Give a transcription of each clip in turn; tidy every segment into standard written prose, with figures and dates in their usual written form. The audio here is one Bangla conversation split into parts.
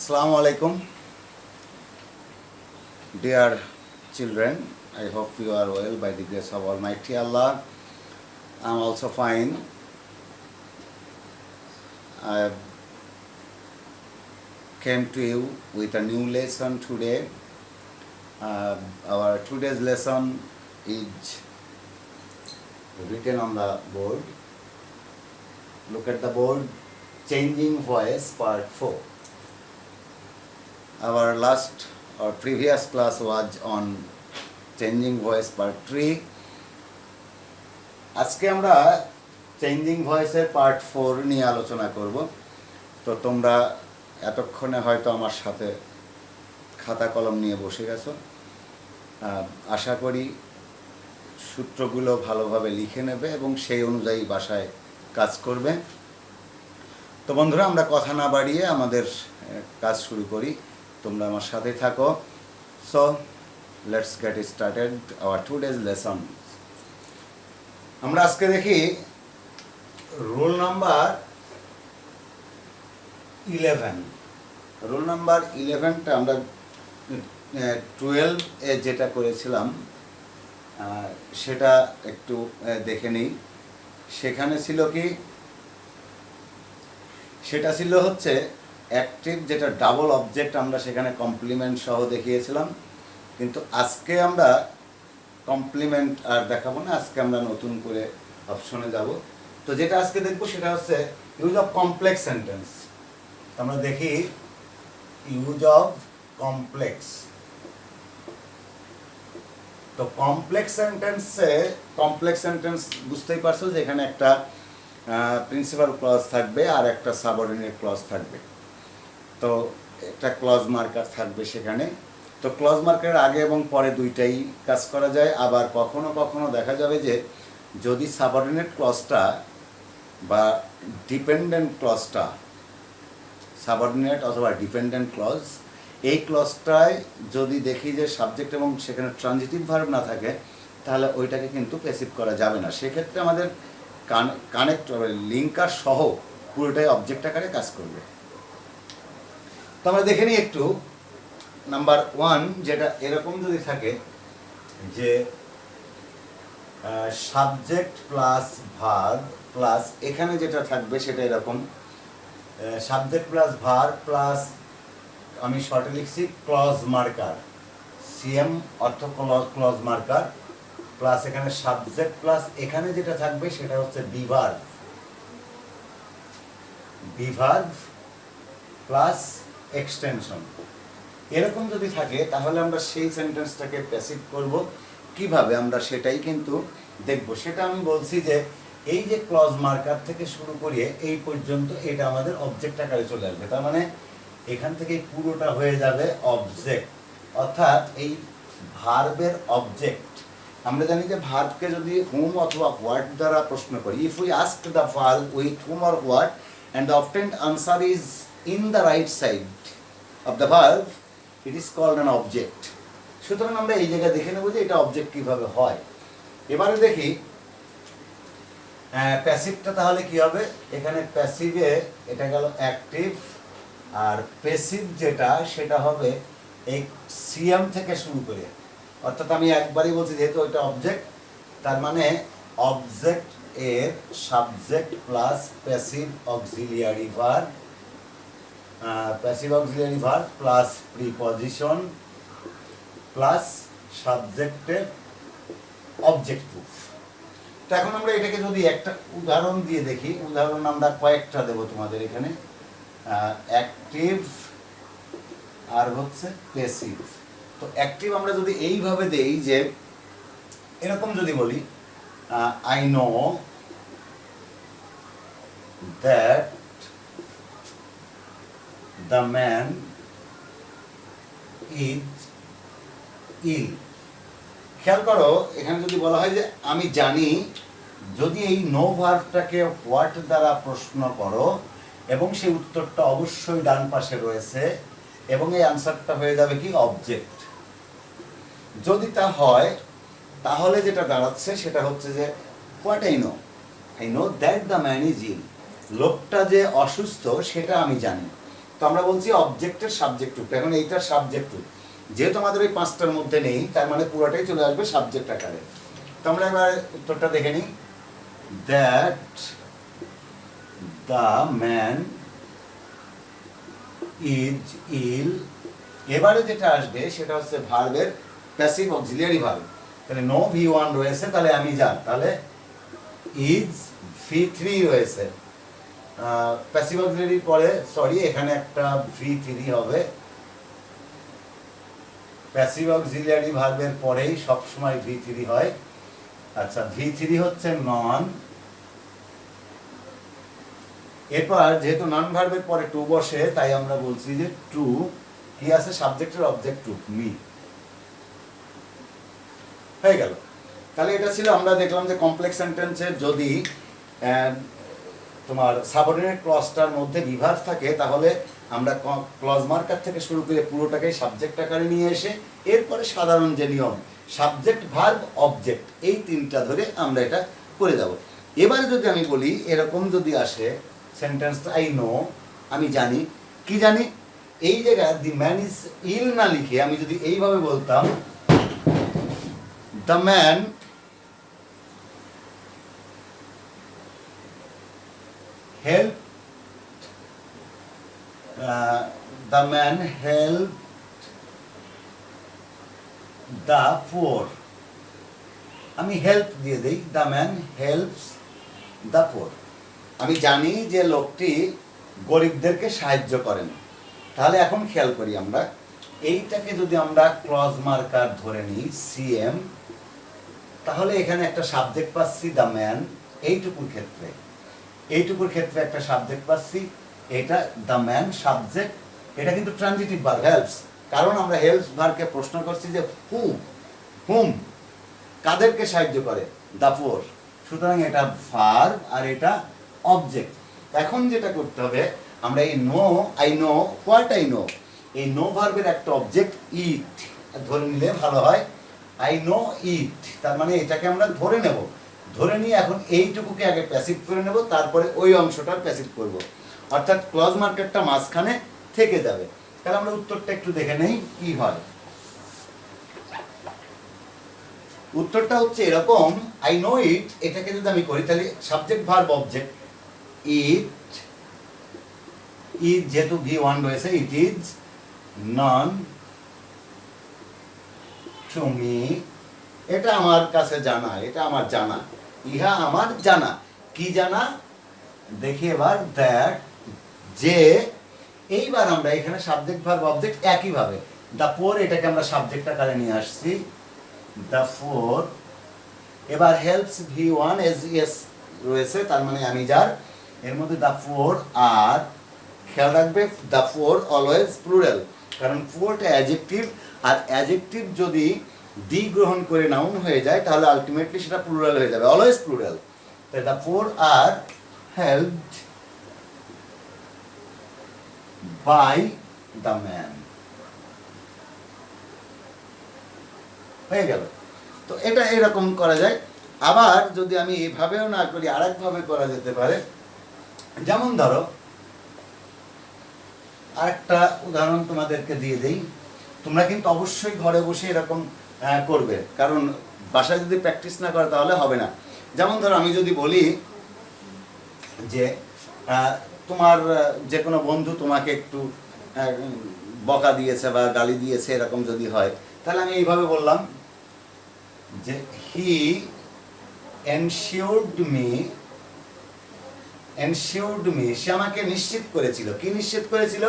Assalamu alaikum, dear children. I hope you are well by the grace of Almighty Allah. I am also fine. I came to you with a new lesson today. Our today's lesson is written on the board. Look at the board. Changing voice part 4. Our previous class was on changing voice part 3. আজকে আমরা চেঞ্জিং ভয়েসের পার্ট 4 নিয়ে আলোচনা করব। তো তোমরা এতক্ষণে হয়তো আমার সাথে খাতা কলম নিয়ে বসে গেছো। আশা করি সূত্রগুলো ভালোভাবে লিখে নেবে এবং সেই অনুযায়ী বাসায় কাজ করবে। তো বন্ধুরা, আমরা কথা না বাড়িয়ে আমাদের কাজ শুরু করি। তোমরা আমার সাথে থাকো। So let's get started our today's lesson. আমরা আজকে দেখি রোল নাম্বার 11। রোল নাম্বার 11টা আমরা 12 এ যেটা করেছিলাম সেটা একটু দেখে নিই। সেখানে ছিল কি, সেটা ছিল হচ্ছে অ্যাক্টিভ, যেটা ডাবল অবজেক্ট আমরা সেখানে কমপ্লিমেন্ট সহ দেখিয়েছিলাম। কিন্তু আজকে আমরা কমপ্লিমেন্ট আর দেখাবো না, আজকে আমরা নতুন করে অপশনে যাব। তো যেটা আজকে দেখবো সেটা হচ্ছে ইউজ অফ কমপ্লেক্স সেন্টেন্স। আমরা দেখি ইউজ অফ কমপ্লেক্স। তো কমপ্লেক্স সেন্টেন্স বুঝতেই পারছো যে এখানে একটা প্রিন্সিপাল ক্লজ থাকবে আর একটা সাবঅর্ডিনেট ক্লজ থাকবে। তো একটা ক্লজ মার্কার থাকবে সেখানে। তো ক্লজ মার্কারের আগে এবং পরে দুইটাই কাজ করা যায়। আবার কখনো কখনো দেখা যাবে যে যদি সাবঅর্ডিনেট ক্লজটা বা ডিপেন্ডেন্ট ক্লজটা, সাবঅর্ডিনেট অথবা ডিপেন্ডেন্ট ক্লজ, এই ক্লজটায় যদি দেখি যে সাবজেক্ট এবং সেখানে ট্রানজিটিভ ভার্ব না থাকে, তাহলে ওইটাকে কিন্তু প্যাসিভ করা যাবে না। সেক্ষেত্রে আমাদের কানেক্ট লিঙ্কার সহ পুরোটাই অবজেক্ট আকারে কাজ করবে। তো আমরা দেখে নিই একটু নাম্বার 1, যেটা এরকম যদি থাকে যে সাবজেক্ট প্লাস ভার্ব প্লাস এখানে যেটা থাকবে সেটা এরকম সাবজেক্ট প্লাস ভার্ব প্লাস, আমি শর্টে লিখছি ক্লজ মার্কার, সিএম অর্থ ক্লজ মার্কার, প্লাস এখানে সাবজেক্ট প্লাস এখানে যেটা থাকবে সেটা হচ্ছে বিভার্ব প্লাস এক্সটেনশন। এরকম যদি থাকে তাহলে আমরা সেই সেন্টেন্সটাকে প্যাসিভ করব। কিভাবে আমরা সেটাই কিন্তু দেখব। সেটা আমি বলছি যে এই যে ক্লজ মার্কার থেকে শুরু করিয়ে এই পর্যন্ত এটা আমাদের অবজেক্ট আকারে চলে আসবে। তার মানে এখান থেকে পুরোটা হয়ে যাবে অবজেক্ট, অর্থাৎ এই ভার্বের অবজেক্ট। আমরা জানি যে ভার্বকে যদি হুম অথবা হোয়াট দ্বারা প্রশ্ন করি, if we ask the verb with hmm or what and the obtained answer is in the right side of the verb, it is called an object. সুতরাং আমরা এই জায়গায় দেখে নেব যে এটা অবজেক্ট কিভাবে হয়। এবারে দেখি প্যাসিভটা তাহলে কি হবে। এখানে প্যাসিভে এটা গেল অ্যাক্টিভ, আর প্যাসিভ যেটা সেটা হবে এই সিএম থেকে শুরু করে, অর্থাৎ আমি একবারই বলছি যেহেতু ওইটা অবজেক্ট, তার মানে অবজেক্ট এর subject plus passive auxiliary verb, plus preposition plus সাবজেক্টের অবজেক্টিভ। তো এখন আমরা এটাকে যদি একটা উদাহরণ দিয়ে দেখি, উদাহরণ আমরা কয়েকটা দেব তোমাদের এখানে, অ্যাক্টিভ আর হচ্ছে প্যাসিভ। তো অ্যাক্টিভ আমরা যদি এইভাবে দেই যে এরকম যদি বলি, I know that the man is ill. খেয়াল করো, এখানে যদি বলা হয় যে আমি জানি, যদি এই নো ভার্বটাকে হোয়াট দ্বারা প্রশ্ন করো এবং সেই উত্তরটা অবশ্যই ডান পাশে রয়েছে এবং এই আনসারটা হয়ে যাবে কি অবজেক্ট। যদি তা হয় তাহলে যেটা দাঁড়াচ্ছে সেটা হচ্ছে যে what I know that the man is ill, লোকটা যে অসুস্থ সেটা আমি জানি। তো আমরা বলছি অবজেক্টের সাবজেক্ট রূপ। এখন এইটার সাবজেক্ট রূপ যেহেতু আমাদের ওই পাঁচটার মধ্যে নেই, তার মানে পুরোটাই চলে আসবে সাবজেক্ট আকারে। তো আমরা এবার উত্তরটা দেখে নিই। That the man is ill, এবারে যেটা আসবে সেটা হচ্ছে ভার্বের প্যাসিভ অক্সিলিয়ারি ভার্ব। তাহলে নো V1 রয়েছে, তাহলে আমি যান, তাহলে ইজ V3 রয়েছে। প্যাসিভ অক্সিলিয়ারির পরে সরি এখানে একটা V3 হবে। প্যাসিভ অক্সিলিয়ারি ভার্বের পরেই সবসময় V3 হয়। আচ্ছা, V3 হচ্ছে নন। এরপর যেহেতু নন ভার্বের পরে টু বসে, তাই আমরা বলছি যে টু কি আছে, সাবজেক্টের অবজেক্ট টু মি হয়ে গেল। তাহলে এটা ছিল, আমরা দেখলাম যে কমপ্লেক্স সেন্টেন্সের যদি তোমার সাবঅর্ডিনেট ক্লজটার মধ্যে রিভার্স থাকে, তাহলে আমরা ক্লজ মার্কার থেকে শুরু করে পুরোটাকেই সাবজেক্ট আকারে নিয়ে এসে এরপরে সাধারণ যে নিয়ম সাবজেক্ট ভার্ব অবজেক্ট, এই তিনটা ধরে আমরা এটা করে যাব। এবারে যদি আমি বলি এরকম যদি আসে সেন্টেন্সটা, আই নো, আমি জানি, কি জানি, এই জায়গায় দি ম্যান ইজ ইল না লিখে আমি যদি এইভাবে বলতাম the man help, the man helped the poor, আমি হেল্প দিয়ে দেই, the man helps the poor, আমি জানি যে লোকটি গরিবদেরকে সাহায্য করেন। তাহলে এখন খেয়াল করি আমরা এইটাকে যদি আমরা ক্লজ মার্কার ধরে নিই সিএম, তাহলে এখানে একটা সাবজেক্ট পাচ্ছি দ্য ম্যান, এইটুকুর ক্ষেত্রে একটা সাবজেক্ট পাচ্ছি, এটা দ্য ম্যান সাবজেক্ট, এটা কিন্তু ট্রানজিটিভ ভার্ব হেল্পস, কারণ আমরা হেল্পস ভার্বকে প্রশ্ন করছি যে হুম কাদেরকে সাহায্য করে, দ্য পোর, সুতরাং এটা ভার্ব আর এটা অবজেক্ট। এখন যেটা করতে হবে, আমরা এই know, I know what I know, এই নো ভার্বের একটা অবজেক্ট ইট ধরে নিলে ভালো হয়। আই নো ইট, তার মানে এটাকে আমরা ধরে নেব, ধরে নিয়ে এখন এইটুকুকে আগে প্যাসিভ করে নেব, তারপরে ওই অংশটার প্যাসিভ করব, অর্থাৎ ক্লজ মার্কেটটা মাঝখানে থেকে যাবে। তাহলে আমরা উত্তরটা একটু দেখে নেই কি হয়। উত্তরটা হচ্ছে এরকম, আই নো ইট, এটাকে যদি আমি করি তাহলে subject verb object it, is যেহেতু V1 রয়েছে, it is known to me, এটা আমার কাছে জানা, এটা আমার জানা, ইহা আমার জানা, কি জানা দেখি এবার, দ্যাট যে, এইবার আমরা এখানে সাবজেক্ট ভার্ব অবজেক্ট একইভাবে দ্য পোর, এটাকে আমরা সাবজেক্ট আকারে নিয়ে আসছি, দ্য পোর, এবার হেল্পস V1 এস রয়েছে, তার মানে আমি যার, এর মধ্যে দ্য পোর, আর খেয়াল রাখবে দ্য পোর অলওয়েজ প্লুরাল, কারণ পোরটা অ্যাডজেক্টিভ, আর অ্যাডজেক্টিভ যদি দি গ্রহণ করে নাউন হয়ে যায় তাহলে আলটিমেটলি সেটা প্লুরাল হয়ে যাবে, অলওয়েজ প্লুরাল। তাই the poor are helped by the man হয়ে গেল। তো এটা এরকম করা যায়। আবার যদি আমি এভাবেও না করি, আরেকভাবে করা যেতে পারে, যেমন ধরো আরেকটা উদাহরণ তোমাদেরকে দিয়ে দেই, তোমরা কিন্তু অবশ্যই ঘরে বসে এরকম করবে, কারণ বাসায় যদি প্র্যাকটিস না করে তাহলে হবে না। যেমন ধরো আমি যদি বলি যে তোমার যে কোনো বন্ধু তোমাকে একটু বকা দিয়েছে বা গালি দিয়েছে, এরকম যদি হয়, তাহলে আমি এইভাবে বললাম যে হি এনশিওরড মি, সে আমাকে নিশ্চিত করেছিল, কি নিশ্চিত করেছিল,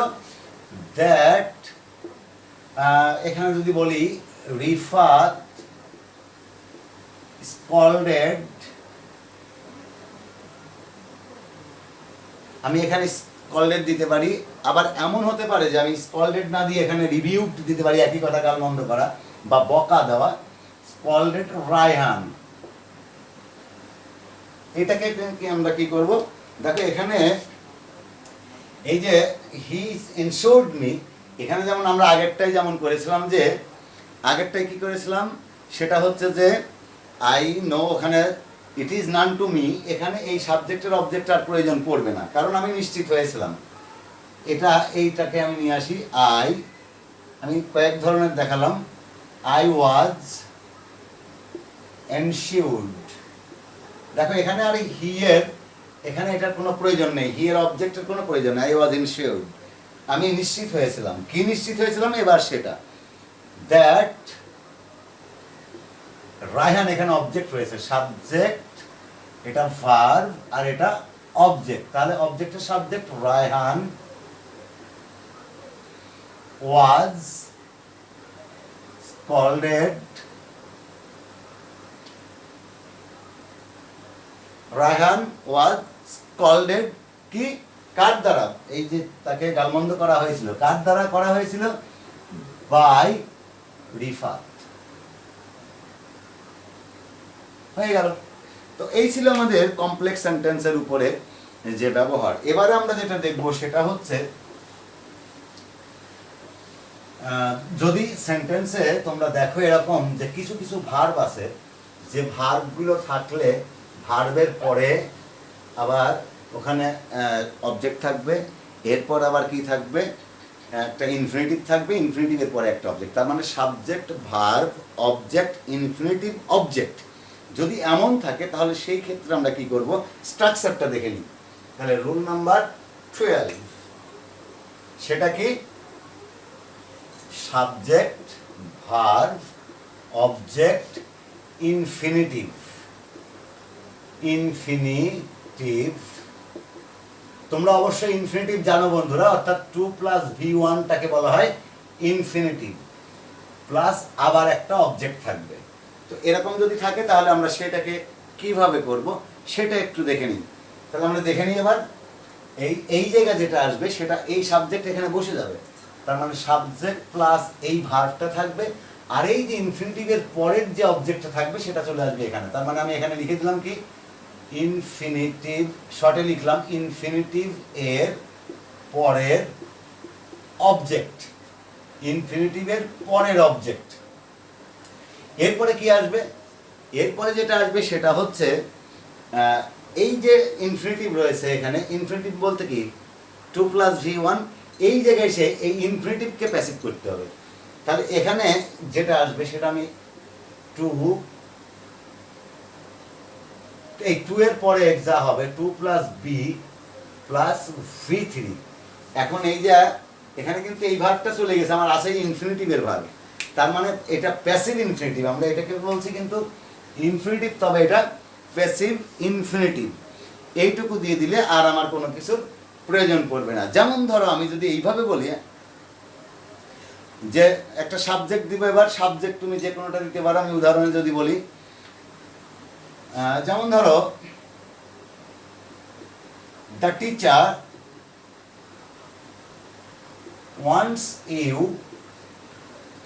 দ্যাট, এখানে যদি বলি রিফাত স্কল্ডেড, আমি এখানে স্কল্ডেড দিতে পারি, আবার এমন হতে পারে যে আমি স্কল্ডেড না দিয়ে এখানে রিভিউড দিতে পারি, একই কথা গালমন্দ করা বা বকা দেওয়া, স্কল্ডেড রায়হান, এটাকে আমরা কি করব, দেখো এখানে এই যে হি এনশিওরড মি, এখানে যেমন আমরা আগেরটাই যেমন করেছিলাম, যে আগেরটাই কি করেছিলাম সেটা হচ্ছে যে আই নো, ওখানে it is none to me, এখানে এই সাবজেক্টের অবজেক্ট আর প্রয়োজন পড়বে না, কারণ আমি নিশ্চিত হয়েছিলাম। এইটাকে আমি নিয়ে আসি আমি কয়েক ধরনের দেখালাম। I was ensured. দেখো এখানে আর হিয়ের, এখানে এটার কোনো প্রয়োজন নেই, হিয়ের অবজেক্টের কোনো প্রয়োজন নেই। আই ওয়াজ এনশিওর্ড, আমি নিশ্চিত হয়েছিলাম। কি নিশ্চিত হয়েছিলাম? এবার সেটা দ্যাট রায়হান, এখানে অবজেক্ট রয়েছে, সাবজেক্ট, এটা ভার্ব আর এটা অবজেক্ট। তাহলে অবজেক্টের সাবজেক্ট রায়হান ওয়াজ স্কল্ডেড, রায়হান ওয়াজ স্কল্ডেড কি, কার দ্বারা? এই যে তাকে গালমন্দ করা হয়েছিল, কার দ্বারা করা হয়েছিল? বাই রিফাত। হয়ে গেল। তো এই ছিল আমাদের কমপ্লেক্স সেন্টেন্সের উপরে যে ব্যবহার। এবারে আমরা যেটা দেখব সেটা হচ্ছে, যদি সেন্টেন্সে তোমরা দেখো এরকম যে কিছু কিছু ভার্ব আছে, যে ভার্বগুলো থাকলে ভার্বের পরে আবার ওখানে অবজেক্ট থাকবে, এরপর আবার কি থাকবে? একটা ইনফিনিটিভ থাকবে, ইনফিনিটিভের পরে একটা অবজেক্ট। তার মানে subject, verb, object, infinitive, object যদি এমন থাকে তাহলে সেই ক্ষেত্রে আমরা কি করব? স্ট্রাকচারটা দেখে নিই। তাহলে রুল নাম্বার 12, সেটা কি? Subject, verb, object, infinitive. Infinitive তোমরা অবশ্যই ইনফিনিটিভ জানো বন্ধুরা, অর্থাৎ 2 + V1টাকে বলা হয় ইনফিনিটিভ, প্লাস আবার একটা অবজেক্ট থাকবে। তো এরকম যদি থাকে তাহলে আমরা সেটাকে কিভাবে করব সেটা একটু দেখে নিই। তাহলে আমরা দেখে নিই এবার। এই জায়গা যেটা আসবে সেটা এই সাবজেক্ট এখানে বসে যাবে, তার মানে সাবজেক্ট প্লাস এই ভার্বটা থাকবে, আর এই যে ইনফিনিটিভের পরের যে অবজেক্টটা থাকবে সেটা চলে আসবে এখানে। তার মানে আমি এখানে লিখে দিলাম কি? ইনফিনিটিভ, শর্টে লিখলাম ইনফিনিটিভ এর পরের অবজেক্ট, ইনফিনিটিভের পরের অবজেক্ট। এরপরে কি আসবে? এরপরে যেটা আসবে সেটা হচ্ছে এই যে ইনফিনিটিভ রয়েছে এখানে, ইনফিনিটিভ বলতে কি 2 + V1, এই জায়গায় এসে এই ইনফিনিটিভকে প্যাসিভ করতে হবে। তাহলে এখানে যেটা আসবে সেটা আমি 2, এই 2 এর পরে যা হবে 2 + B + V3। এখন এই যে এখানে কিন্তু এই ভার্বটা চলে গেছে, আমার আছে ইনফিনিটিভের ভার্ব, তার মানে এটা প্যাসিভ ইনফিনিটিভ। আমরা এটাকে বলছি কিন্তু ইনফিনিটিভ, তবে এটা প্যাসিভ ইনফিনিটিভ। এইটুকু দিয়ে দিলে আর আমার কোনো কিছুর প্রয়োজন পড়বে না। যেমন ধরো আমি যদি এইভাবে বলি যে একটা সাবজেক্ট দিব, এবার সাবজেক্ট তুমি যে কোনোটা দিতে পারো। আমি উদাহরণে যদি বলি, যেমন ধরো দ্য টিচার ওয়ান্টস ইউ,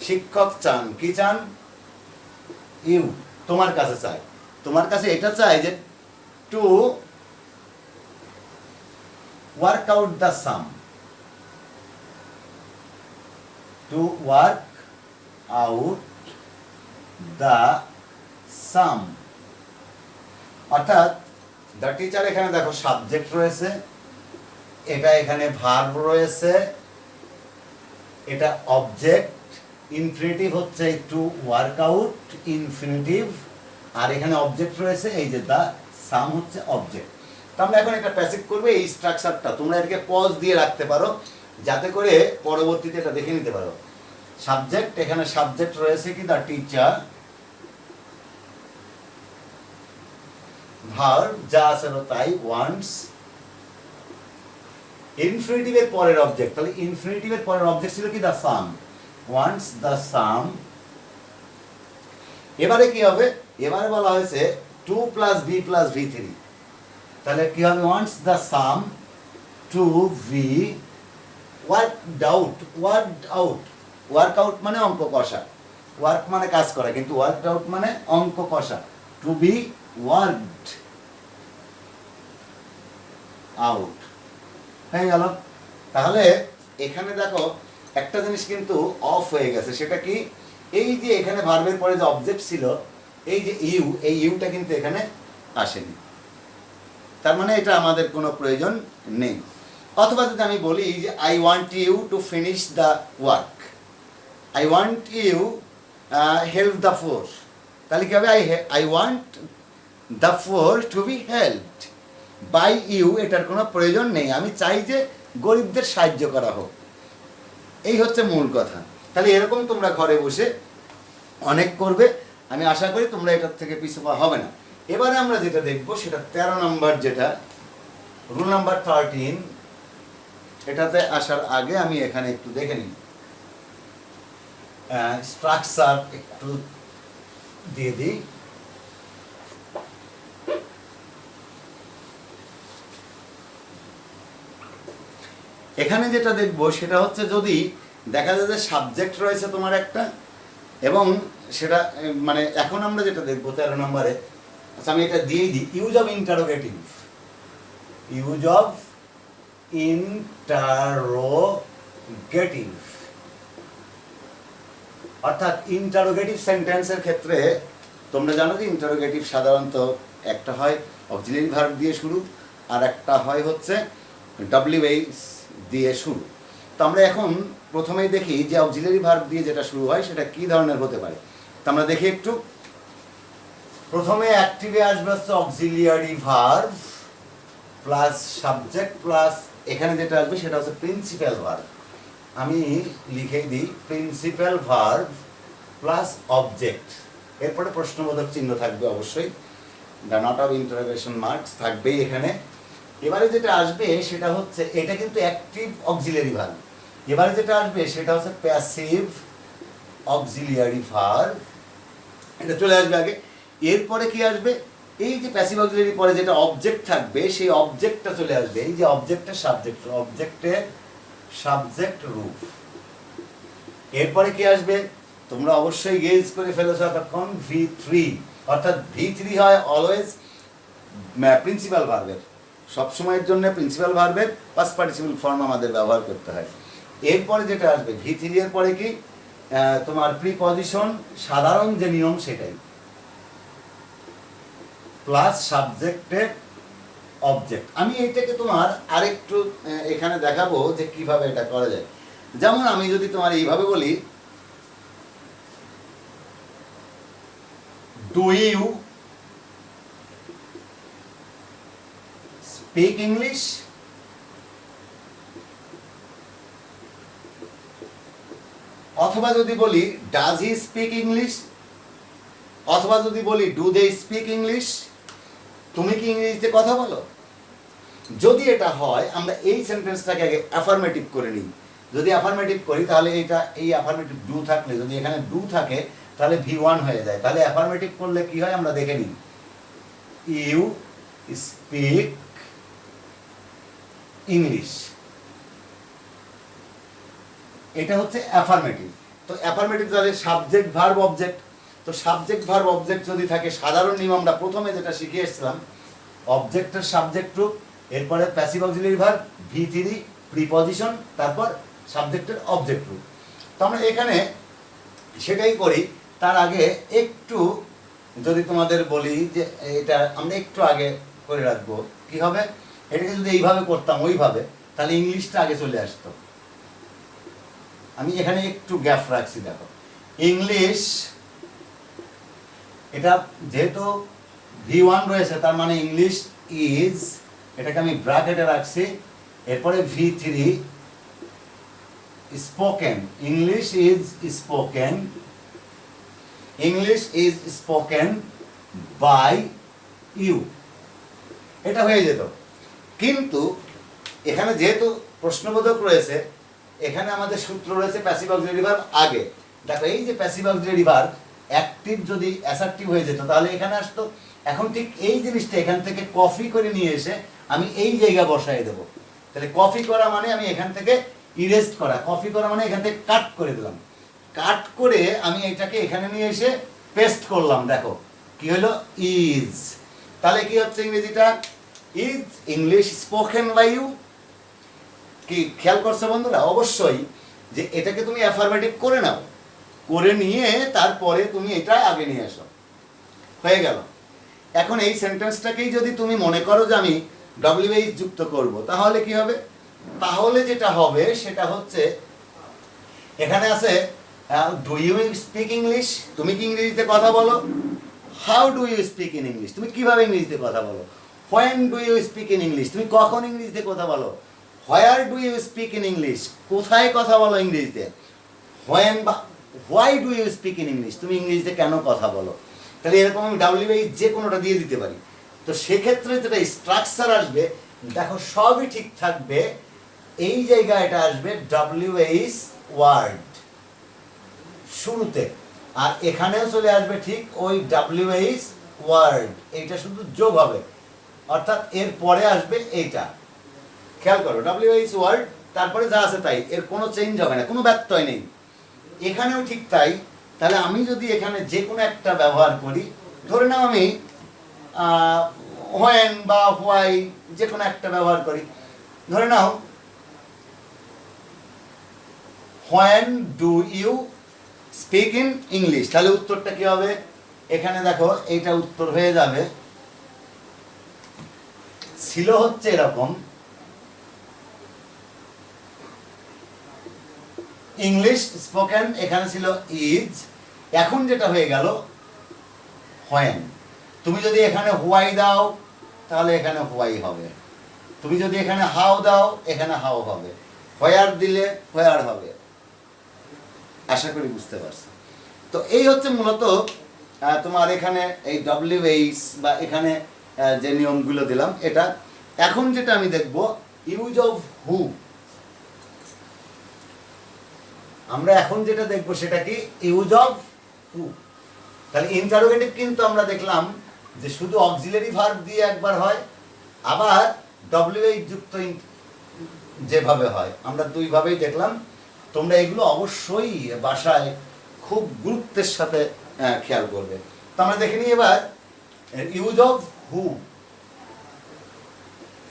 শিক্ষক চান, কি চান? ইউ, তোমার কাছে চায়। তোমার কাছে এটা চায় যে to work out the sum, to work out the sum. অর্থাৎ দ্য টিচার, এখানে দেখো সাবজেক্ট রয়েছে, এটা এখানে ভার্ব রয়েছে, এটা অবজেক্ট, ইনফিনিটিভ হচ্ছে টু ওয়ার্ক আউট ইনফিনিটিভ, আর এখানে অবজেক্ট রয়েছে এই যে দ্য সাম হচ্ছে অবজেক্ট। তো আমরা এখন এটা প্যাসিভ করবে। এই স্ট্রাকচারটা তোমরা এটাকে পজ দিয়ে রাখতে পারো যাতে করে পরবর্তীতে এটা দেখে নিতে পারো। সাবজেক্ট, এখানে সাবজেক্ট রয়েছে কি দ্য টিচার, ভার্ব যা আছে তাই ওয়ান্টস, ইনফিনিটিভের পরের অবজেক্ট, তাহলে ইনফিনিটিভের পরের অবজেক্ট ছিল কি দ্য সাম, ওয়ান্টস দ্য সাম। এবারে কি হবে? এবারে বলা হয়েছে 2 + B + V3, তাহলে কি হবে? Wants the sum to be worked out. Work out মানে অঙ্ক কষা, ওয়ার্ক মানে কাজ করা, কিন্তু ওয়ার্কড আউট মানে অঙ্ক কষা। টু বি ওয়ার্কড আউট হয়ে গেল। তাহলে এখানে দেখো একটা জিনিস কিন্তু অফ হয়ে গেছে, সেটা কি? এই যে এখানে ভার্বের পরে যে অবজেক্ট ছিল, এই যে ইউ, এই ইউটা কিন্তু এখানে আসেনি, তার মানে এটা আমাদের কোনো প্রয়োজন নেই। অথবা যদি আমি বলি যে I want you to finish the work, I want you help the poor, তাহলে কি হবে? I want the poor to be helped by you, এটার কোনো প্রয়োজন নেই, আমি চাই যে গরিবদের সাহায্য করা হোক। এই হচ্ছে মূল কথা। তাহলে এরকম তোমরা ঘরে বসে অনেক করবে, আমি আশা করি তোমরা এটার থেকে পিছু পা হবে না। এবারে আমরা যেটা দেখবো সেটা 13 নম্বর, যেটা রুল নাম্বার 13। এটাতে আসার আগে আমি এখানে একটু দেখে নিই, স্ট্রাকচার একটু দিয়ে দিই। এখানে যেটা দেখবো সেটা হচ্ছে যদি দেখা যায় যে সাবজেক্ট রয়েছে তোমার একটা, এবং সেটা মানে এখন আমরা যেটা দেখবো 13 নম্বরে, আচ্ছা আমি এটা দিয়েই দিই, use of interrogative, use of interrogative, অর্থাৎ ইন্টারোগেটিভ সেন্টেন্সের ক্ষেত্রে তোমরা জানো যে ইন্টারোগেটিভ সাধারণত একটা হয় অক্সিলারি ভার্ব দিয়ে শুরু, আর একটা হয় হচ্ছে ডব্লিউএইচ দিয়ে শুরু। তো আমরা এখন প্রথমেই দেখি যে অক্সিলারি ভার্ব দিয়ে যেটা শুরু হয় সেটা কি ধরনের হতে পারে। তো আমরা দেখি একটু, প্রথমে অ্যাক্টিভে আসবে হচ্ছে auxiliary verb plus subject plus এখানে যেটা আসবে সেটা হচ্ছে প্রিন্সিপাল ভার্ব। আমি লিখে দিই প্রিন্সিপাল ভার্ব প্লাস অবজেক্ট, এরপরে প্রশ্নবোধক চিহ্ন থাকবে অবশ্যই, the not of interrogation marks থাকবেই এখানে। এবারে যেটা আসবে সেটা হচ্ছে, এটা কিন্তু অ্যাক্টিভ অক্সিলিয়ারি ভার্ব, এবারে যেটা আসবে সেটা হচ্ছে প্যাসিভ অক্সিলিয়ারি ভার্ব, এটা চলে আসবে আগে। এরপরে কি আসবে? এই যে প্যাসিভ অক্সিলিয়ারি পরে যেটা অবজেক্ট থাকবে সেই অবজেক্টটা চলে আসবে, এই যে অবজেক্টের সাবজেক্ট, অবজেক্টের সাবজেক্ট রূপ। এরপরে কি আসবে? তোমরা অবশ্যই গেজ করে ফেলেছো এতক্ষণ, V3, অর্থাৎ V3 হয় অলওয়েজ প্রিন্সিপাল ভার্বের, সবসময়ের জন্য প্রিন্সিপাল ভার্বের পাস্ট পার্টিসিপল ফর্ম আমাদের ব্যবহার করতে হয়। এরপরে যেটা আসবে V3 এর পরে কি তোমার প্রিপজিশন, সাধারণ যে নিয়ম সেটাই, প্লাস সাবজেক্টের অবজেক্ট। আমি এইটাকে তোমার আরেকটু এখানে দেখাবো যে কিভাবে এটা করা যায়। যেমন আমি যদি তোমার এইভাবে বলি, ডু ইউ স্পিক ইংলিশ, অথবা যদি বলি ডাজ হি স্পিক ইংলিশ, অথবা যদি বলি ডু দে স্পিক ইংলিশ, তুমি কি ইংরেজিতে কথা বলো? যদি এটা হয় আমরা এই সেন্টেন্সটাকে আগে অ্যাফার্মেটিভ করে নিই। যদি অ্যাফার্মেটিভ করি তাহলে এইটা, এই অ্যাফার্মেটিভ ডু থাকলে, যদি এখানে ডু থাকে তাহলে V1 হয়ে যায়। তাহলে অ্যাফার্মেটিভ করলে কি হয় আমরা দেখে নিই, ইউ স্পিক ইংলিশ, এটা হচ্ছে অ্যাফার্মেটিভ। তো অ্যাফার্মেটিভ তাহলে সাবজেক্ট ভার্ব অবজেক্ট, তো সাবজেক্ট ভার্ব অবজেক্ট যদি থাকে, সাধারণ নিয়ম আমরা প্রথমে যেটা শিখে এসেছিলাম, অবজেক্টের সাবজেক্ট রূপ, এরপরে passive auxiliary verb V3 preposition, তারপর সাবজেক্টের অবজেক্ট রূপ। তো আমরা এখানে সেটাই করি। তার আগে একটু যদি তোমাদের বলি যে এটা আমরা একটু আগে করে রাখবো, কি হবে? এটাকে যদি এইভাবে করতাম ওইভাবে, তাহলে ইংলিশটা আগে চলে আসতো। আমি এখানে একটু গ্যাপ রাখছি, দেখো ইংলিশ, এটা যেহেতু V1 রয়েছে তার মানে ইংলিশ ইজ, এটাকে আমি ব্র্যাকেটে রাখছি, এরপরে V3 spoken, English is spoken, English is spoken by you, এটা হয়ে যেত। কিন্তু এখানে যেহেতু প্রশ্নবোধক রয়েছে, এখানে আমাদের সূত্র রয়েছে প্যাসিভ অক্সিলিয়ারি ভার্ব আগে। দেখো এই যে প্যাসিভ অক্সিলিয়ারি ভার্ব অ্যাক্টিভ যদি অ্যাসার্টিভ হয়ে যেত তাহলে এখানে আসতো। এখন ঠিক এই জিনিসটা এখান থেকে কপি করে নিয়ে এসে আমি এই জায়গায় বসাই দেবো। তাহলে কপি করা মানে আমি এখান থেকে ইরেস্ট করা, কপি করা মানে এখান থেকে কাট করে দিলাম, কাট করে আমি এটাকে এখানে নিয়ে এসে পেস্ট করলাম। দেখো কি হলো, ইজ। তাহলে কি হচ্ছে ইংরেজিটা, is English spoken by you. কি খেয়াল করছো বন্ধুরা? অবশ্যই যে এটাকে তুমি অ্যাফার্মেটিভ করে নাও, করে নিয়ে তারপরে তুমি এটা আগে নিয়ে আসো, হয়ে গেল। এখন এই সেন্টেন্সটাকেই যদি তুমি মনে করো যে আমি WH যুক্ত করব, তাহলে কি হবে, তাহলে যেটা হবে সেটা হচ্ছে এখানে আছে ডু ইউ স্পিক ইংলিশ, তুমি কি ইংরেজিতে কথা বলো? How do you speak in English, তুমি কিভাবে ইংরেজিতে কথা বলো? When do you speak in English, তুমি কখন ইংরেজিতে কথা বলো? Where do you speak in English, কোথায় কথা বলো ইংরেজিতে? হোয়েন বা why do you speak in English, তুমি ইংরেজিতে কেন কথা বলো? তাহলে এরকম আমি WH যে কোনোটা দিয়ে দিতে পারি। তো সেক্ষেত্রে যেটা স্ট্রাকচার আসবে, দেখো সবই ঠিক থাকবে, এই জায়গায় এটা আসবে WH ওয়ার্ড শুরুতে, আর এখানেও চলে আসবে ঠিক ওই WH ওয়ার্ড, এইটা শুধু যোগ হবে, অর্থাৎ এর পরে আসবে এইটা। খেয়াল করো WH ওয়ার্ড, তারপরে যা আছে তাই, এর কোনো চেঞ্জ হবে না, কোনো ব্যত্যয় নেই। এখানেও ঠিক তাই। তাহলে আমি যদি এখানে যে কোনো একটা ব্যবহার করি, ধরে নাও আমি হোয়েন বা হোয়াই যে কোনো একটা ব্যবহার করি, ধরে নাও when do you speak in English, তাহলে উত্তরটা কি হবে? এখানে দেখো এইটা উত্তর হয়ে যাবে, ছিল হচ্ছে এরকম, ইংলিশ স্পোকেন, এখানে ছিল ইজ, এখন যেটা হয়ে গেল হোয়েন। তুমি যদি এখানে হোয়াই দাও তাহলে এখানে হোয়াই হবে, তুমি যদি এখানে হাউ দাও এখানে হাউ হবে, হোয়ার দিলে হোয়ার হবে। আশা করি বুঝতে পারছো। তো এই হচ্ছে মূলত তোমার এখানে এই WH বা এখানে যে নিয়মগুলো দিলাম এটা। এখন যেটা আমি দেখব ইউজ অফ হু, আমরা এখন যেটা দেখব সেটা কি ইউজ অফ হু। তাহলে ইন্টারোগেটিভ কিন্তু আমরা দেখলাম যে শুধু অক্সিলারি ভার্ব দিয়ে একবার হয়, আবার WH যুক্ত যেভাবে হয়, আমরা দুইভাবেই দেখলাম। তোমরা এগুলো অবশ্যই বাসায় খুব গুরুত্বের সাথে খেয়াল করবে। তো আমরা দেখে নিই এবার ইউজ অফ হু,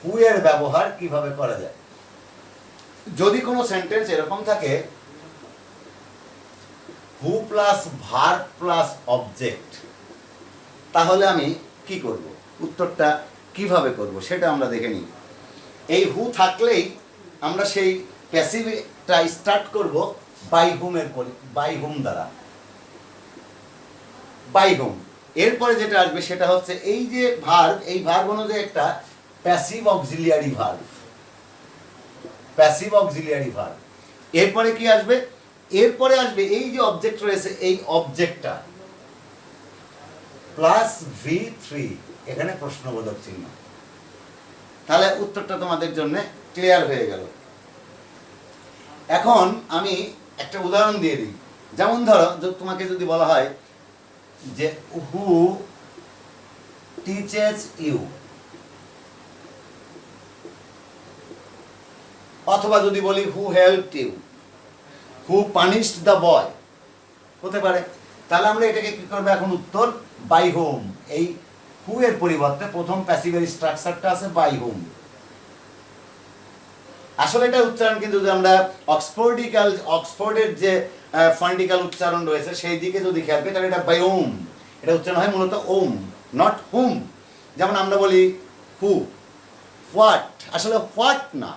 হু এর ব্যবহার কিভাবে করা যায়। যদি কোনো সেন্টেন্স এরকম থাকে who plus verb plus object, তাহলে আমি কি করব, উত্তরটা কিভাবে করব সেটা আমরা দেখে নিই। এই হু থাকলেই আমরা সেই প্যাসিভটা স্টার্ট করব বাই হুমের বাই হুম দ্বারা, বাই হুম। এরপরে যেটা আসবে সেটা হচ্ছে এই যে ভার্ব, এই ভার্ব অনুযায়ী একটা passive auxiliary verb, passive auxiliary verb. এরপরে কি আসবে? এরপরে আসবে এই যে অবজেক্ট রয়েছে, এই অবজেক্টটা প্লাস V3, এখানে প্রশ্নবোধক চিহ্ন। তাহলে উত্তরটা তোমাদের জন্য ক্লিয়ার হয়ে গেল। এখন আমি একটা উদাহরণ দিয়ে দিই। যেমন ধরো তোমাকে যদি বলা হয় যে হু টিচেস ইউ, অথবা যদি বলি who helped you, who punished the boy, হতে পারে। তাহলে আমরা এটাকে কি করবো এখন? উত্তর বাই হোম। এই হু এর পরিবর্তে প্রথম প্যাসিভের স্ট্রাকচারটা আছে বাই হোম। আসলে এটা উচ্চারণ কিন্তু যদি আমরা অক্সফোর্ডের যে ফন্ডিক্যাল উচ্চারণ রয়েছে সেই দিকে যদি খেয়াল করি, তাহলে এটা বাই ওম, এটা উচ্চারণ হয় মূলত ওম, নট হুম। যেমন আমরা বলি হু, হোয়াট, আসলে হোয়াট না,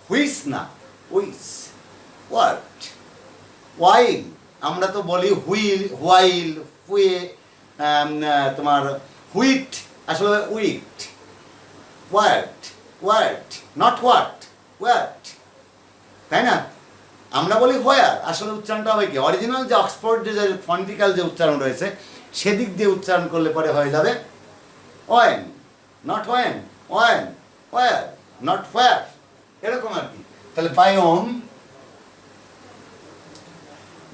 হুইস না, হুইস, হোয়াট। ওয়াইল, আমরা তো বলি হুইল, হোয়াইল, হুয়ে, তোমার হুইট, আসলে উইট। What, what, not what, what, তাই না? আমরা বলি হোয়ার, আসলে উচ্চারণটা হবে কি অরিজিনাল যে অক্সফোর্ড যে ফন্টিক্যাল যে উচ্চারণ রয়েছে সেদিক দিয়ে উচ্চারণ করলে পরে হয়ে যাবে when, not when, when, where, not where, এরকম আর কি। তাহলে বায়োম,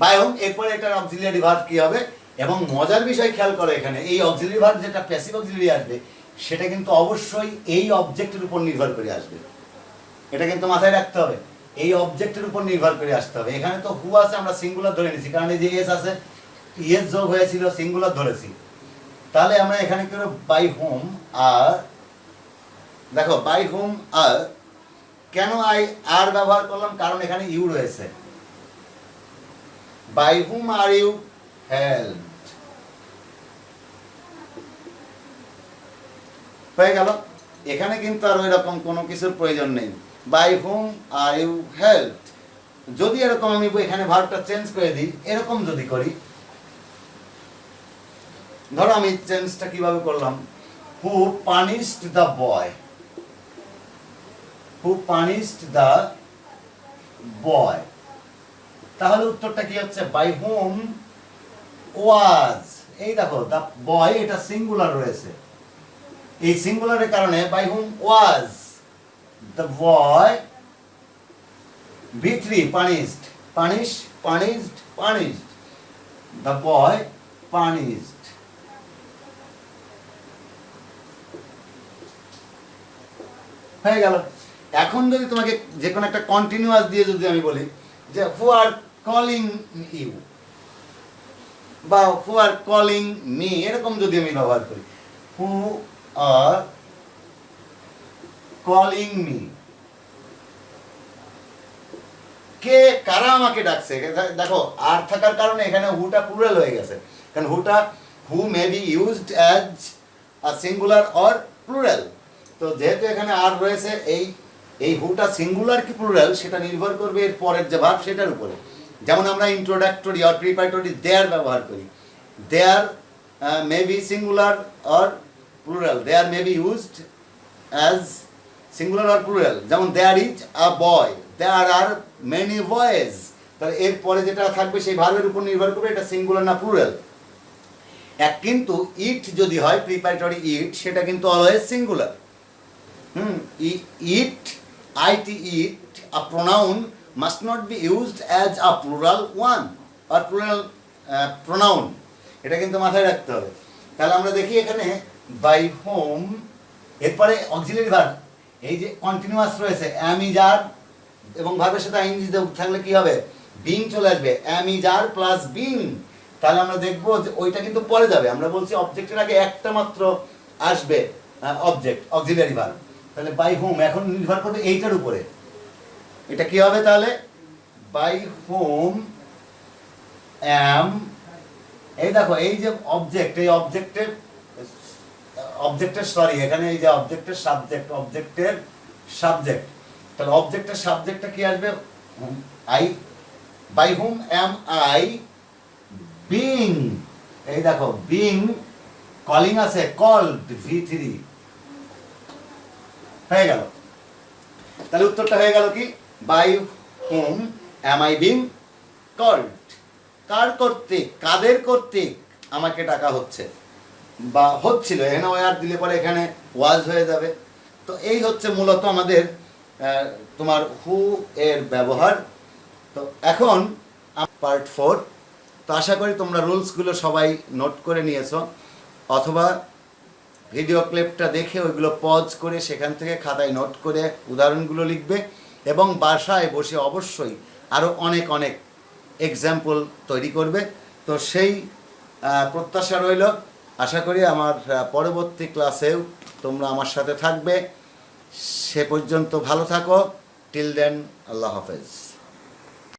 বায়োম, এরপরে এটার অক্সিলিয়ারি ভার্ব কি হবে? এবং মজার বিষয় খেয়াল করো, এখানে এই অক্সিলিয়ারি ভার্ব যেটা প্যাসিভ অক্সিলিয়ারি আসবে সেটা কিন্তু অবশ্যই এই অবজেক্টের উপর নির্ভর করে আসবে। এটা কিন্তু মাথায় রাখতে হবে, এই অবজেক্টের উপর নির্ভর করে আসতে হবে। এখানে তো হু আছে, আমরা সিঙ্গুলার ধরে নিয়েছি, কারণ এই যে এস আছে, এস যোগ হয়েছিল, সিঙ্গুলার ধরেছি। তাহলে আমরা এখানে কি করব? বাই হোম আর, দেখো বাই হোম আর, কেন আর ব্যবহার করলাম? কারণ এখানে ইউ রয়েছে। By whom are you helped, হয়ে গেল। এখানে কিন্তু আর ওই রকম কোনো কিছুর প্রয়োজন নেই। By whom are you help. যদি এরকম আমি এখানে ভার্বটা চেঞ্জ করে দিই, এরকম যদি করি, ধরো আমি চেঞ্জটা কিভাবে করলাম, who punished the boy, who punished the boy, তাহলে উত্তরটা কি হচ্ছে, বাই হুম ওয়াজ। এই দেখো দ্য বয়, এটা সিঙ্গুলার রয়েছে, এই সিঙ্গুলারের কারণে by whom was the boy V3 punished, punished, the boy punished। হয়ে গেল। এখন যদি তোমাকে যে কোনো একটা কন্টিনিউয়াস দিয়ে যদি আমি বলি যে হু আর কলিং ইউ বা হু আর কলিং মি, এরকম যদি আমি ব্যবহার করি, হু আর কলিং মি, কে কারা আমাকে ডাকছে। দেখো আর থাকার কারণে এখানে হুটা প্লুরাল হয়ে গেছে, কারণ হুটা who may be used as a singular or plural. তো যেহেতু এখানে আর রয়েছে, এই হুটা সিঙ্গুলার কি প্লুরাল সেটা নির্ভর করবে এর পরের যে ভাব সেটার উপরে। যেমন আমরা ইন্ট্রোডাক্টরি অর প্রিপারেটরি দেয়ার ব্যবহার করি, there may be singular or plural, there may be used as singular or plural. যেমন there is a boy, there are many boys, তাহলে এরপরে যেটা থাকবে সেই ভার্বের উপর নির্ভর করবে এটা সিঙ্গুলার না প্লুরাল। কিন্তু ইট যদি হয় প্রিপারেটরি ইট, সেটা কিন্তু always singular. It, IT it, a pronoun must not be used as a plural one or plural pronoun, এটা কিন্তু মাথায় রাখতে হবে। তাহলে আমরা দেখি এখানে বাই হোম, এরপরে অক্সিলারি ভার্ব, এই যে কন্টিনিউয়াস রয়েছে অ্যাম ইজ আর, এবং ভার্বের সাথে আইএনজি থাকলে কি হবে, বিং চলে আসবে, am is are plus being. তাহলে আমরা দেখবো যে ওইটা কিন্তু পরে যাবে, আমরা বলছি অবজেক্টের আগে একটা মাত্র আসবে অবজেক্ট, অক্সিলারি ভার্ব। তাহলে বাই হোম এখন নির্ভর করবে এইটার উপরে, এটা কি হবে তাহলে, বাই হোম অ্যাম, এই দেখো এই যে অবজেক্ট, এই অবজেক্টের সরি এখানে এই যে অবজেক্টের সাবজেক্ট, তাহলে অবজেক্টের সাবজেক্টটা কি আসবে, I, by whom am I being, এই দেখো বিং, কলিং আছে কল্ড V3, হয়ে গেল। তাহলে উত্তরটা হয়ে গেল কি, by whom am I being called, কার কর্তৃক, কাদের কর্তৃক আমাকে ডাকা হচ্ছে বা হচ্ছিল, এখানে ওয়ার দিলে পরে এখানে ওয়াজ হয়ে যাবে। তো এই হচ্ছে মূলত আমাদের তোমার হু এর ব্যবহার। তো এখন পার্ট 4। তো আশা করি তোমরা রুলসগুলো সবাই নোট করে নিয়েছো, অথবা ভিডিও ক্লিপটা দেখে ওইগুলো পজ করে সেখান থেকে খাতায় নোট করে উদাহরণগুলো লিখবে, এবং বাসায় বসে অবশ্যই আরও অনেক অনেক এক্সাম্পল তৈরি করবে। তো সেই প্রত্যাশা রইল। আশা করি আমার পরবর্তী ক্লাসেও তোমরা আমার সাথে থাকবে। সে পর্যন্ত ভালো থাকো। টিল দেন, আল্লাহ হাফেজ।